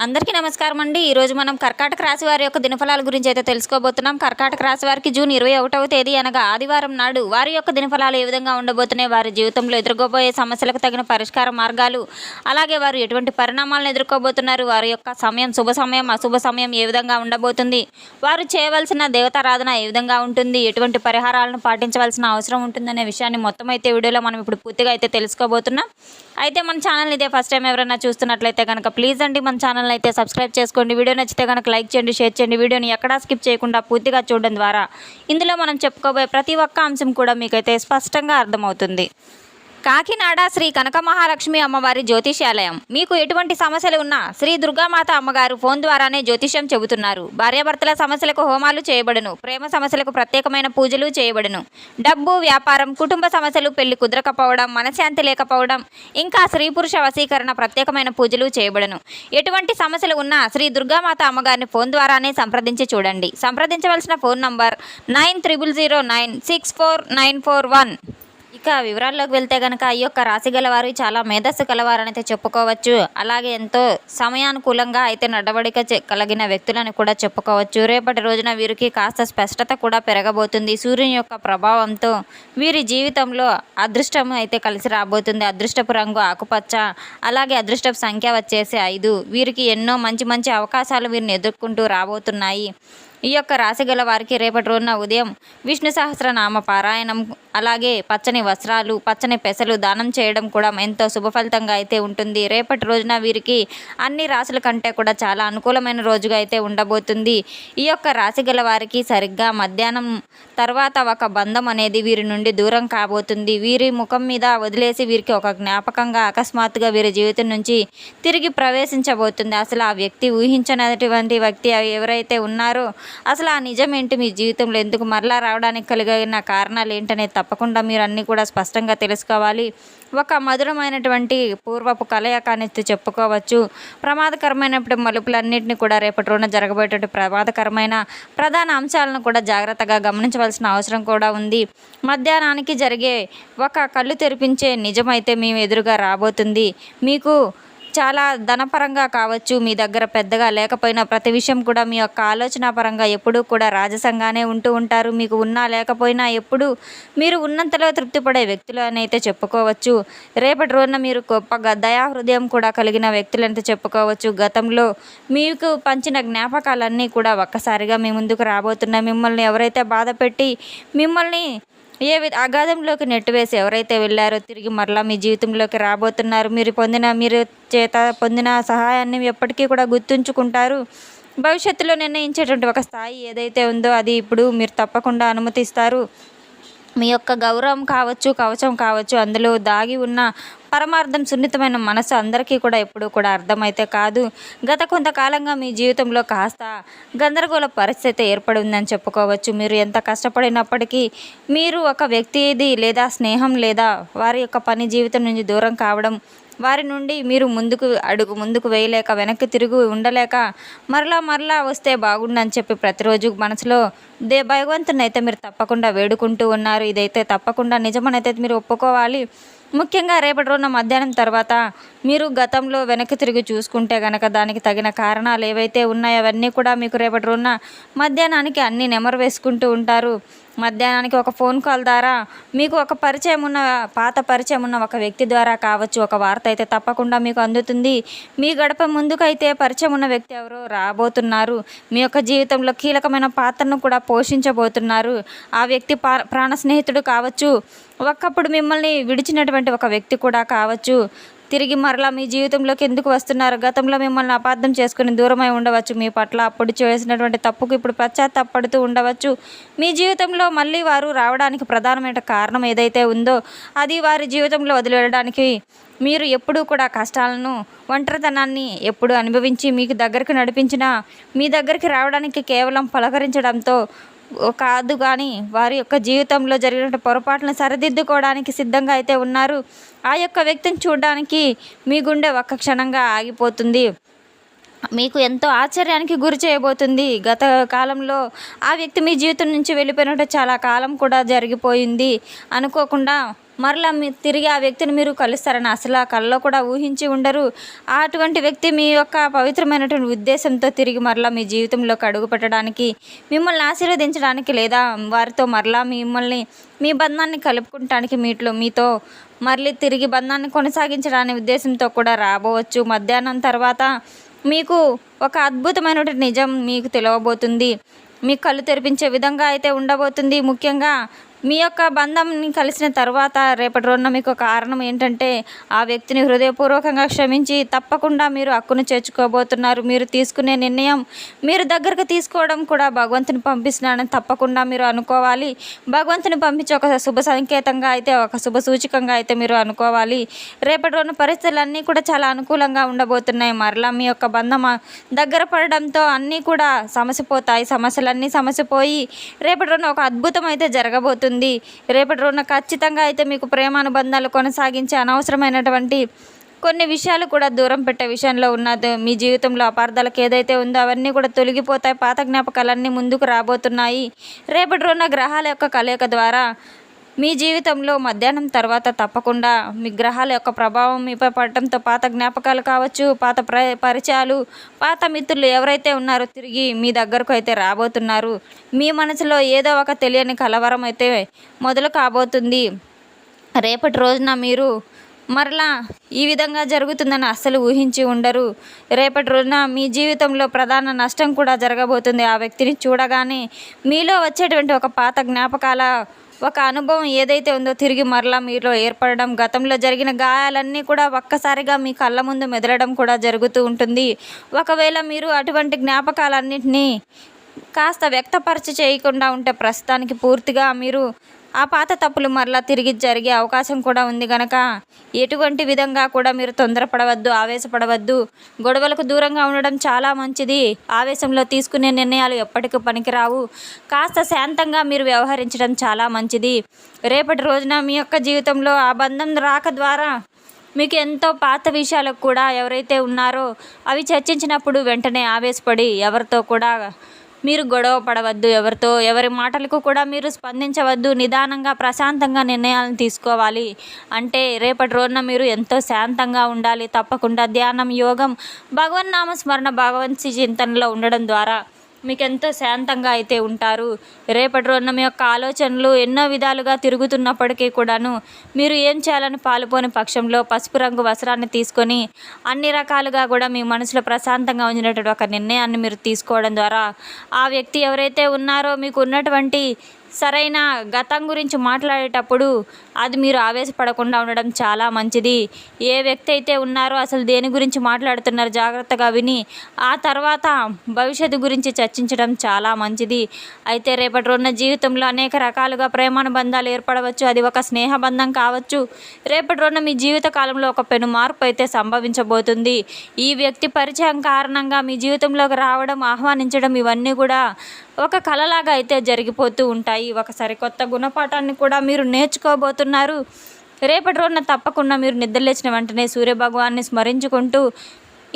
అందరికీ నమస్కారం అండి. ఈరోజు మనం కర్కాటక రాశి వారి యొక్క దినఫలాల గురించి అయితే తెలుసుకోబోతున్నాం. కర్కాటక రాశి వారికి జూన్ 21వ తేదీ అనగా ఆదివారం నాడు వారి యొక్క దినఫలాలు ఏ విధంగా ఉండబోతున్నాయి, వారి జీవితంలో ఎదుర్కోబోయే సమస్యలకు తగిన పరిష్కార మార్గాలు, అలాగే వారు ఎటువంటి పరిణామాలను ఎదుర్కోబోతున్నారు, వారి యొక్క సమయం, శుభ సమయం, అశుభ సమయం ఏ విధంగా ఉండబోతుంది, వారు చేయవలసిన దేవతారాధన ఏ విధంగా ఉంటుంది, ఎటువంటి పరిహారాలను పాటించవలసిన అవసరం ఉంటుందనే విషయాన్ని మొత్తం అయితే వీడియోలో మనం ఇప్పుడు పూర్తిగా అయితే తెలుసుకోబోతున్నాం. అయితే మన ఛానల్ ఇదే ఫస్ట్ టైం ఎవరైనా చూస్తున్నట్లయితే కనుక ప్లీజ్ అండి మన ఛానల్ అయితే సబ్స్క్రైబ్ చేసుకోండి. వీడియో నచ్చితే కనుక లైక్ చేయండి, షేర్ చేయండి. వీడియోని ఎక్కడా స్కిప్ చేయకుండా పూర్తిగా చూడడం ద్వారా ఇందులో మనం చెప్పుకోబోయే ప్రతి ఒక్క అంశం కూడా మీకైతే స్పష్టంగా అర్థమవుతుంది. కాకినాడ శ్రీ కనక మహాలక్ష్మి అమ్మవారి జ్యోతిష్యాలయం. మీకు ఎటువంటి సమస్యలు ఉన్నా శ్రీ దుర్గామాత అమ్మగారు ఫోన్ ద్వారానే జ్యోతిష్యం చెబుతున్నారు. భార్యాభర్తల సమస్యలకు హోమాలు చేయబడును. ప్రేమ సమస్యలకు ప్రత్యేకమైన పూజలు చేయబడును. డబ్బు, వ్యాపారం, కుటుంబ సమస్యలు, పెళ్లి కుదరకపోవడం, మనశ్శాంతి లేకపోవడం, ఇంకా స్త్రీ పురుష వశీకరణ ప్రత్యేకమైన పూజలు చేయబడును. ఎటువంటి సమస్యలు ఉన్నా శ్రీ దుర్గామాత అమ్మగారిని ఫోన్ ద్వారానే సంప్రదించి చూడండి. సంప్రదించవలసిన ఫోన్ నంబర్ 90096491. ఇక వివరాల్లోకి వెళ్తే కనుక ఈ యొక్క రాశి గలవారు చాలా మేధస్సు కలవారని అయితే చెప్పుకోవచ్చు. అలాగే ఎంతో సమయానుకూలంగా అయితే నడవడిక కలిగిన వ్యక్తులని కూడా చెప్పుకోవచ్చు. రేపటి రోజున వీరికి కాస్త స్పష్టత కూడా పెరగబోతుంది. సూర్యుని యొక్క ప్రభావంతో వీరి జీవితంలో అదృష్టం అయితే కలిసి రాబోతుంది. అదృష్టపు రంగు ఆకుపచ్చ, అలాగే అదృష్టపు సంఖ్య వచ్చేసి 5. వీరికి ఎన్నో మంచి మంచి అవకాశాలు వీరిని ఎదుర్కొంటూ రాబోతున్నాయి. ఈ యొక్క రాశి గల వారికి రేపటి రోజున ఉదయం విష్ణు సహస్రనామ పారాయణం, అలాగే పచ్చని వస్త్రాలు, పచ్చని పెసలు దానం చేయడం కూడా ఎంతో శుభ ఫలితంగా అయితే ఉంటుంది. రేపటి రోజున వీరికి అన్ని రాశుల కంటే కూడా చాలా అనుకూలమైన రోజుగా అయితే ఉండబోతుంది. ఈ యొక్క రాశి గల వారికి సరిగ్గా మధ్యాహ్నం తర్వాత ఒక బంధం అనేది వీరి నుండి దూరం కాబోతుంది. వీరి ముఖం మీద వదిలేసి వీరికి ఒక జ్ఞాపకంగా అకస్మాత్తుగా వీరి జీవితం నుంచి తిరిగి ప్రవేశించబోతుంది. అసలు ఆ వ్యక్తి ఊహించినటువంటి వ్యక్తి ఎవరైతే ఉన్నారో అసలు ఆ నిజం ఏంటి, మీ జీవితంలో ఎందుకు మరలా రావడానికి కలిగిన కారణాలు ఏంటనేది తప్పకుండా మీరు అన్నీ కూడా స్పష్టంగా తెలుసుకోవాలి. ఒక మధురమైనటువంటి పూర్వపు కలయిక అనేది చెప్పుకోవచ్చు. ప్రమాదకరమైనప్పుడు మలుపులన్నింటినీ కూడా రేపటి రోజున జరగబోయేటువంటి ప్రమాదకరమైన ప్రధాన అంశాలను కూడా జాగ్రత్తగా గమనించవలసిన అవసరం కూడా ఉంది. మధ్యాహ్నానికి జరిగే ఒక కళ్ళు తెరిపించే నిజమైతే మీ ఎదురుగా రాబోతుంది. మీకు చాలా ధనపరంగా కావచ్చు, మీ దగ్గర పెద్దగా లేకపోయినా ప్రతి విషయం కూడా మీ యొక్క ఆలోచన పరంగా ఎప్పుడూ కూడా రాజసంగానే ఉంటూ ఉంటారు. మీకు ఉన్నా లేకపోయినా ఎప్పుడు మీరు ఉన్నంతలో తృప్తిపడే వ్యక్తులు అని అయితే చెప్పుకోవచ్చు. రేపటి రోజున మీరు గొప్ప దయాహృదయం కూడా కలిగిన వ్యక్తులు అయితే చెప్పుకోవచ్చు. గతంలో మీకు పంచిన జ్ఞాపకాలన్నీ కూడా ఒక్కసారిగా మీ ముందుకు రాబోతున్నాయి. మిమ్మల్ని ఎవరైతే బాధ పెట్టి మిమ్మల్ని అగాధంలోకి నెట్టివేసి ఎవరైతే వెళ్ళారో తిరిగి మరలా మీ జీవితంలోకి రాబోతున్నారు. మీరు చేత పొందిన సహాయాన్ని ఎప్పటికీ కూడా గుర్తుంచుకుంటారు. భవిష్యత్తులో నిర్ణయించేటువంటి ఒక స్థాయి ఏదైతే ఉందో అది ఇప్పుడు మీరు తప్పకుండా అనుమతిస్తారు. మీ యొక్క గౌరవం కావచ్చు, కవచం కావచ్చు, అందులో దాగి ఉన్న పరమార్థం, సున్నితమైన మనసు అందరికీ కూడా ఎప్పుడూ కూడా అర్థమైతే కాదు. గత కొంతకాలంగా మీ జీవితంలో కాస్త గందరగోళ పరిస్థితి ఏర్పడిందని చెప్పుకోవచ్చు. మీరు ఎంత కష్టపడినప్పటికీ మీరు ఒక వ్యక్తిది లేదా స్నేహం లేదా వారి యొక్క పని జీవితం నుంచి దూరం కావడం, వారి నుండి మీరు ముందుకు వేయలేక వెనక్కి తిరిగి ఉండలేక మరలా వస్తే బాగుండని చెప్పి ప్రతిరోజు మనసులో భగవంతుని అయితే మీరు తప్పకుండా వేడుకుంటూ ఉన్నారు. ఇదైతే తప్పకుండా నిజమనైతే మీరు ఒప్పుకోవాలి. ముఖ్యంగా రేపటి రోజున మధ్యాహ్నం తర్వాత మీరు గతంలో వెనక్కి తిరిగి చూసుకుంటే కనుక దానికి తగిన కారణాలు ఏవైతే ఉన్నాయో అవన్నీ కూడా మీకు రేపటి రోజున మధ్యాహ్నానికి అన్నీ నెమరు వేసుకుంటూ ఉంటారు. మధ్యాహ్నానికి ఒక ఫోన్ కాల్ ద్వారా మీకు ఒక పాత పరిచయం ఉన్న ఒక వ్యక్తి ద్వారా కావచ్చు ఒక వార్త అయితే తప్పకుండా మీకు అందుతుంది. మీ గడప ముందుకైతే పరిచయం ఉన్న వ్యక్తి ఎవరో రాబోతున్నారు. మీ యొక్క జీవితంలో కీలకమైన పాత్రను కూడా పోషించబోతున్నారు. ఆ వ్యక్తి ప్రాణ స్నేహితుడు కావచ్చు, ఒకప్పుడు మిమ్మల్ని విడిచినటువంటి ఒక వ్యక్తి కూడా కావచ్చు. తిరిగి మరలా మీ జీవితంలోకి ఎందుకు వస్తున్నారు? గతంలో మిమ్మల్ని అపార్థం చేసుకుని దూరమై ఉండవచ్చు. మీ పట్ల అప్పుడు చేసినటువంటి తప్పుకు ఇప్పుడు పశ్చాత్తాపడుతూ ఉండవచ్చు. మీ జీవితంలో మళ్ళీ వారు రావడానికి ప్రధానమైన కారణం ఏదైతే ఉందో అది వారి జీవితంలో వదిలివేయడానికి మీరు ఎప్పుడూ కూడా కష్టాలను, ఒంటరితనాన్ని ఎప్పుడు అనుభవించి మీకు దగ్గరికి నడిపించిన మీ దగ్గరికి రావడానికి కేవలం పలకరించడంతో కాదు కానీ వారి యొక్క జీవితంలో జరిగిన పొరపాట్లను సరిదిద్దుకోవడానికి సిద్ధంగా అయితే ఉన్నారు. ఆ యొక్క వ్యక్తిని చూడడానికి మీ గుండె ఒక్క క్షణంగా ఆగిపోతుంది. మీకు ఎంతో ఆశ్చర్యానికి గురి చేయబోతుంది. గత కాలంలో ఆ వ్యక్తి మీ జీవితం నుంచి వెళ్ళిపోయినట్టు చాలా కాలం కూడా జరిగిపోయింది. అనుకోకుండా మరలా తిరిగి ఆ వ్యక్తిని మీరు కలుస్తారని అసలు ఆ కల్లో కూడా ఊహించి ఉండరు. అటువంటి వ్యక్తి మీ యొక్క పవిత్రమైనటువంటి ఉద్దేశంతో తిరిగి మరలా మీ జీవితంలోకి అడుగు పెట్టడానికి, మిమ్మల్ని ఆశీర్వదించడానికి, లేదా వారితో మరలా మిమ్మల్ని మీ బంధాన్ని కలుపుకుంటానికి, మీతో మళ్ళీ తిరిగి బంధాన్ని కొనసాగించడానికి ఉద్దేశంతో కూడా రాబోవచ్చు. మధ్యాహ్నం తర్వాత మీకు ఒక అద్భుతమైనటువంటి నిజం మీకు తెలియబోతుంది. మీ కళ్ళు తెరిపించే విధంగా అయితే ఉండబోతుంది. ముఖ్యంగా మీ యొక్క బంధంని కలిసిన తర్వాత రేపటి రోజున మీకు కారణం ఏంటంటే ఆ వ్యక్తిని హృదయపూర్వకంగా క్షమించి తప్పకుండా మీరు హక్కును చేర్చుకోబోతున్నారు. మీరు తీసుకునే నిర్ణయం మీరు దగ్గరకు తీసుకోవడం కూడా భగవంతుని పంపిస్తున్నానని తప్పకుండా మీరు అనుకోవాలి. భగవంతుని పంపించి ఒక శుభ సంకేతంగా అయితే, ఒక శుభ సూచకంగా అయితే మీరు అనుకోవాలి. రేపటి రోజున పరిస్థితులన్నీ కూడా చాలా అనుకూలంగా ఉండబోతున్నాయి. మరలా మీ యొక్క బంధం దగ్గర పడడంతో అన్నీ కూడా సమసిపోతాయి. సమస్యలన్నీ సమసిపోయి రేపటి రోజున ఒక అద్భుతం అయితే జరగబోతుంది. రేపటి రోజున ఖచ్చితంగా అయితే మీకు ప్రేమానుబంధాలు కొనసాగించే అనవసరమైనటువంటి కొన్ని విషయాలు కూడా దూరం పెట్టే విషయంలో ఉన్నది. మీ జీవితంలో అపార్థాలకు ఏదైతే ఉందో అవన్నీ కూడా తొలగిపోతాయి. పాత జ్ఞాపకాలన్నీ ముందుకు రాబోతున్నాయి. రేపటి రోజున గ్రహాల యొక్క కలయిక ద్వారా మీ జీవితంలో మధ్యాహ్నం తర్వాత తప్పకుండా మీ గ్రహాల యొక్క ప్రభావం మీపై పడటంతో పాత జ్ఞాపకాలు కావచ్చు, పాత పరిచయాలు, పాత మిత్రులు ఎవరైతే ఉన్నారో తిరిగి మీ దగ్గరకు అయితే రాబోతున్నారు. మీ మనసులో ఏదో ఒక తెలియని కలవరం అయితే మొదలు కాబోతుంది. రేపటి రోజున మీరు మరలా ఈ విధంగా జరుగుతుందని అస్సలు ఊహించి ఉండరు. రేపటి రోజున మీ జీవితంలో ప్రధాన నష్టం కూడా జరగబోతుంది. ఆ వ్యక్తిని చూడగానే మీలో వచ్చేటువంటి ఒక పాత జ్ఞాపకాల ఒక అనుభవం ఏదైతే ఉందో తిరిగి మరలా మీలో ఏర్పడడం, గతంలో జరిగిన గాయాలన్నీ కూడా ఒక్కసారిగా మీ కళ్ళ ముందు మెదలడం కూడా జరుగుతూ ఉంటుంది. ఒకవేళ మీరు అటువంటి జ్ఞాపకాలన్నింటినీ కాస్త వ్యక్తపరచ చేయకుండా ఉంటే ప్రస్తుతానికి పూర్తిగా మీరు ఆ పాత తప్పులు మరలా తిరిగి జరిగే అవకాశం కూడా ఉంది కనుక ఎటువంటి విధంగా కూడా మీరు తొందరపడవద్దు, ఆవేశపడవద్దు. గొడవలకు దూరంగా ఉండడం చాలా మంచిది. ఆవేశంలో తీసుకునే నిర్ణయాలు ఎప్పటికీ పనికిరావు. కాస్త శాంతంగా మీరు వ్యవహరించడం చాలా మంచిది. రేపటి రోజున మీ యొక్క జీవితంలో ఆ బంధం రాక ద్వారా మీకు ఎంతో పాత విషయాలకు కూడా ఎవరైతే ఉన్నారో అవి చర్చించినప్పుడు వెంటనే ఆవేశపడి ఎవరితో కూడా మీరు గొడవ పడవద్దు. ఎవరి మాటలకు కూడా మీరు స్పందించవద్దు. నిదానంగా ప్రశాంతంగా నిర్ణయాలను తీసుకోవాలి. అంటే రేపటి రోజున మీరు ఎంతో శాంతంగా ఉండాలి. తప్పకుండా ధ్యానం, యోగం, భగవన్నామ స్మరణ, భగవంత్ చింతనలో ఉండడం ద్వారా మీకు ఎంతో శాంతంగా అయితే ఉంటారు. రేపటి రోజున మీ యొక్క ఆలోచనలు ఎన్నో విధాలుగా తిరుగుతున్నప్పటికీ కూడాను మీరు ఏం చేయాలని పాలుపోని పక్షంలో పసుపు రంగు వస్త్రాన్ని తీసుకొని అన్ని రకాలుగా కూడా మీ మనసులో ప్రశాంతంగా ఉంచినటువంటి ఒక నిర్ణయాన్ని మీరు తీసుకోవడం ద్వారా ఆ వ్యక్తి ఎవరైతే ఉన్నారో మీకు ఉన్నటువంటి సరైన గతం గురించి మాట్లాడేటప్పుడు అది మీరు ఆవేశపడకుండా ఉండడం చాలా మంచిది. ఏ వ్యక్తి అయితే ఉన్నారో అసలు దేని గురించి మాట్లాడుతున్నారు జాగ్రత్తగా విని ఆ తర్వాత భవిష్యత్తు గురించి చర్చించడం చాలా మంచిది. అయితే రేపటి రోజున జీవితంలో అనేక రకాలుగా ప్రేమానుబంధాలు ఏర్పడవచ్చు. అది ఒక స్నేహబంధం కావచ్చు. రేపటి రోజున మీ జీవిత కాలంలో ఒక పెను మార్పు అయితే సంభవించబోతుంది. ఈ వ్యక్తి పరిచయం కారణంగా మీ జీవితంలోకి రావడం, ఆహ్వానించడం ఇవన్నీ కూడా ఒక కళలాగా అయితే జరిగిపోతూ ఉంటాయి. ఒక సరికొత్త గుణపాఠాన్ని కూడా మీరు నేర్చుకోబోతున్నారు. రేపటి రోజున తప్పకుండా మీరు నిద్రలేచిన వెంటనే సూర్యభగవాన్ని స్మరించుకుంటూ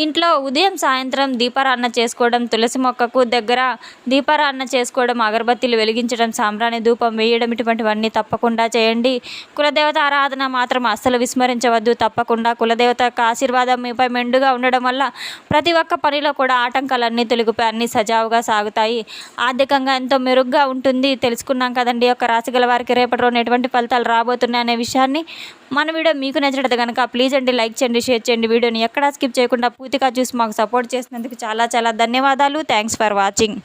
ఇంట్లో ఉదయం సాయంత్రం దీపారాధన చేసుకోవడం, తులసి మొక్కకు దగ్గర దీపారాధన చేసుకోవడం, అగరబత్తీలు వెలిగించడం, సాంబ్రాణి ధూపం వేయడం ఇటువంటివన్నీ తప్పకుండా చేయండి. కులదేవత ఆరాధన మాత్రం అస్సలు విస్మరించవద్దు. తప్పకుండా కులదేవత యొక్క ఆశీర్వాదం మీపై మెండుగా ఉండడం వల్ల ప్రతి ఒక్క పనిలో కూడా ఆటంకాలన్నీ తొలగిపోయి అన్నీ సజావుగా సాగుతాయి. ఆర్థికంగా ఎంతో మెరుగ్గా ఉంటుంది. తెలుసుకున్నాం కదండి యొక్క రాశి గల వారికి రేపటి రోజున ఎటువంటి ఫలితాలు రాబోతున్నాయి అనే విషయాన్ని. మన వీడియో మీకు నచ్చినట్టు కనుక ప్లీజ్ అండి లైక్ చేయండి, షేర్ చేయండి. వీడియోని ఎక్కడా స్కిప్ చేయకుండా పూర్తిగా చూసి మాకు సపోర్ట్ చేసినందుకు చాలా చాలా ధన్యవాదాలు. Thanks for watching.